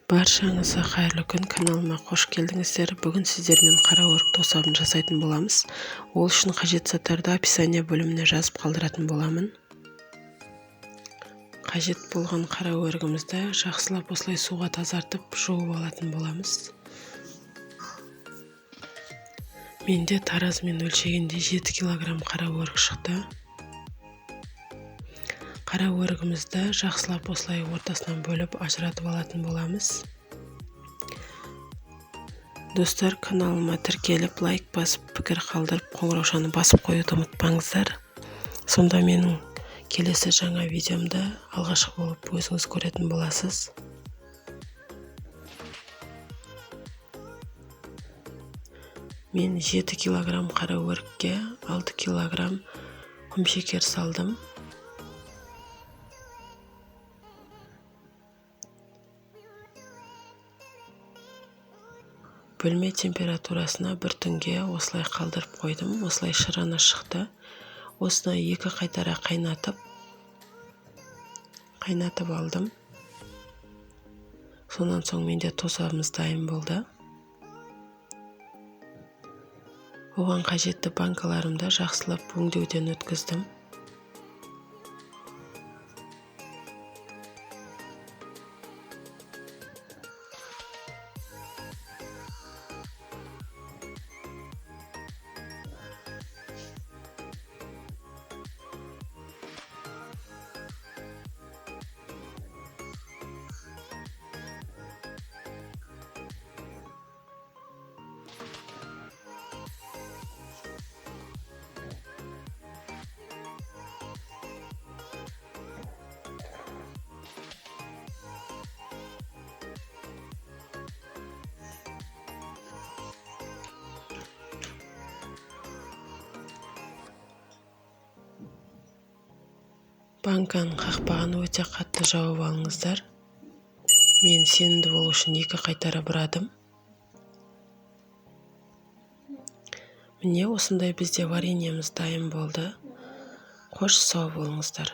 Баршаңызға қайырлы күн, каналыма қош келдіңіздер. Бүгін сіздермен қара өрік тосабын жасайтын боламыз. Ол үшін қажет заттарды описание бөліміне жазып қалдыратын боламын. Қажет болған қара өрігімізді жақсылап осылай суға тазартып жуып алатын боламыз. Менде таразымен өлшегенде 7 кг қара өрік шықты. Қара өрігімізді жақсылап осылай ортасынан бөліп ажыратып алатын боламыз. Достар, каналыма тіркеліп, лайк басып, пікір қалдырып, қоңыраушаны басып қоюды ұмытпаңыздар. Сонда менің келесі жаңа видеомда алғашқы болып өзіңіз көретін боласыз. Мен 7 кг қара өрікке 6 кг құмшекер салдым. Бөлме температурасына бір түнге осылай қалдырып қойдым. Осылай шыраны шықты. Осыны 2 қайтара қайнатып алдым. Сонан соң менде тосабымыз дайын болды. Оған қажетті банкаларымды жақсылап өңдеуден өткіздім. Банканың қақпағын өте қатты жауып алыңыздар. Мен сенімді болу үшін 2 қайтара бұрадым. Міне осындай бізде вареньеміз дайын болды. Қош сау болыңыздар.